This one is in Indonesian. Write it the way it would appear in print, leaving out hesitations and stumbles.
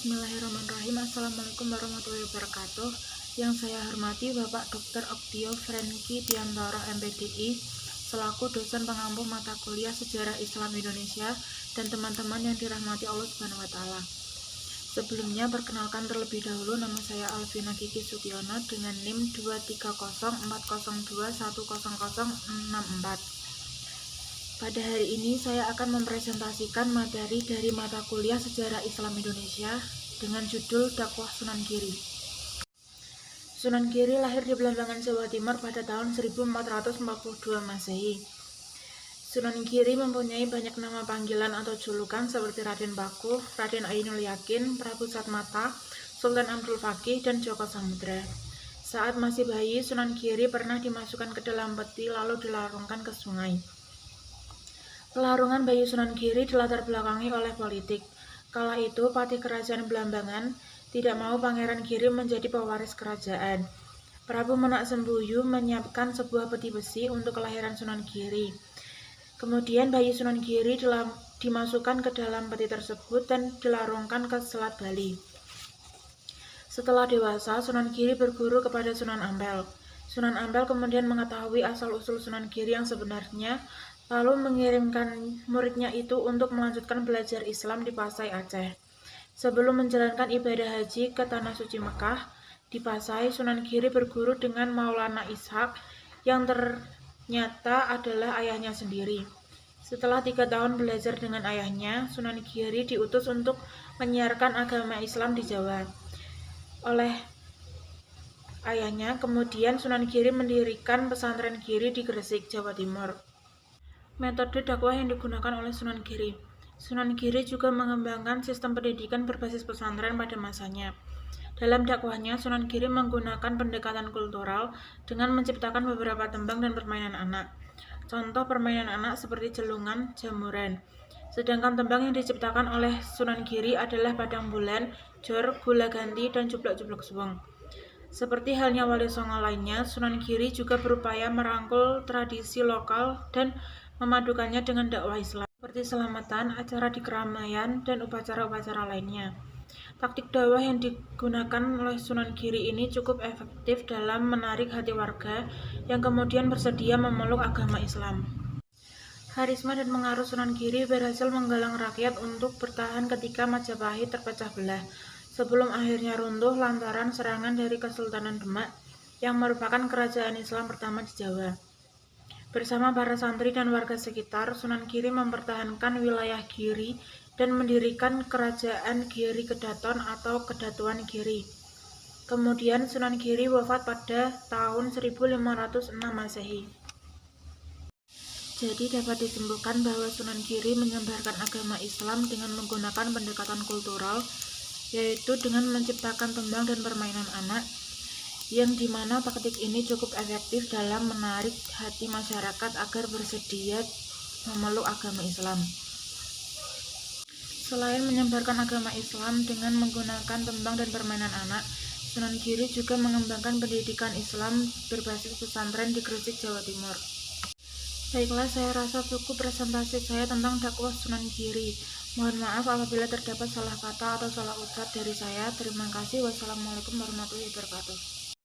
Bismillahirrahmanirrahim. Assalamualaikum warahmatullahi wabarakatuh. Yang saya hormati Bapak Dr. Oktio Franky Diantoro MPDI selaku dosen pengampu mata kuliah Sejarah Islam Indonesia dan teman-teman yang dirahmati Allah Subhanahu wa taala. Sebelumnya perkenalkan terlebih dahulu, nama saya Alvina Kiki Sutiono dengan NIM 23040210064. Pada hari ini saya akan mempresentasikan materi dari mata kuliah Sejarah Islam Indonesia dengan judul Dakwah Sunan Giri. Sunan Giri lahir di Belambangan, Jawa Timur pada tahun 1442 Masehi. Sunan Giri mempunyai banyak nama panggilan atau julukan seperti Raden Paku, Raden Ainul Yakin, Prabu Satmata, Sultan Abdul Fakih, dan Joko Samudra. Saat masih bayi, Sunan Giri pernah dimasukkan ke dalam peti lalu dilarungkan ke sungai. Pelarungan bayi Sunan Giri dilatar belakangi oleh politik. Kala itu, Patih Kerajaan Belambangan tidak mau Pangeran Giri menjadi pewaris kerajaan. Prabu Menak Sembuyu menyiapkan sebuah peti besi untuk kelahiran Sunan Giri. Kemudian bayi Sunan Giri dimasukkan ke dalam peti tersebut dan dilarungkan ke Selat Bali. Setelah dewasa, Sunan Giri berguru kepada Sunan Ampel. Sunan Ampel kemudian mengetahui asal-usul Sunan Giri yang sebenarnya, lalu mengirimkan muridnya itu untuk melanjutkan belajar Islam di Pasai, Aceh. Sebelum menjalankan ibadah haji ke Tanah Suci Mekah, di Pasai, Sunan Giri berguru dengan Maulana Ishaq yang ternyata adalah ayahnya sendiri. Setelah 3 tahun belajar dengan ayahnya, Sunan Giri diutus untuk menyiarkan agama Islam di Jawa. Oleh ayahnya, kemudian Sunan Giri mendirikan pesantren Giri di Gresik, Jawa Timur. Metode dakwah yang digunakan oleh Sunan Giri. Sunan Giri juga mengembangkan sistem pendidikan berbasis pesantren pada masanya. Dalam dakwahnya, Sunan Giri menggunakan pendekatan kultural dengan menciptakan beberapa tembang dan permainan anak. Contoh permainan anak seperti celungan, jamuran. Sedangkan tembang yang diciptakan oleh Sunan Giri adalah Padang Bulan, Jor, Gula Ganti, dan Jublek-Jublek Suweng. Seperti halnya Wali Songo lainnya, Sunan Giri juga berupaya merangkul tradisi lokal dan memadukannya dengan dakwah Islam, seperti selamatan, acara di keramaian, dan upacara-upacara lainnya. Taktik dakwah yang digunakan oleh Sunan Giri ini cukup efektif dalam menarik hati warga yang kemudian bersedia memeluk agama Islam. Karisma dan pengaruh Sunan Giri berhasil menggalang rakyat untuk bertahan ketika Majapahit terpecah belah, sebelum akhirnya runtuh lantaran serangan dari Kesultanan Demak yang merupakan kerajaan Islam pertama di Jawa. Bersama para santri dan warga sekitar, Sunan Giri mempertahankan wilayah Giri dan mendirikan kerajaan Giri Kedaton atau Kedatuan Giri. Kemudian Sunan Giri wafat pada tahun 1506 Masehi. Jadi dapat disimpulkan bahwa Sunan Giri menyebarkan agama Islam dengan menggunakan pendekatan kultural, yaitu dengan menciptakan tembang dan permainan anak, yang dimana taktik ini cukup efektif dalam menarik hati masyarakat agar bersedia memeluk agama Islam. Selain menyebarkan agama Islam dengan menggunakan tembang dan permainan anak, Sunan Giri juga mengembangkan pendidikan Islam berbasis pesantren di Gresik, Jawa Timur. Baiklah, saya rasa cukup presentasi saya tentang dakwah Sunan Giri. Mohon maaf apabila terdapat salah kata atau salah ucap dari saya. Terima kasih. Wassalamualaikum warahmatullahi wabarakatuh.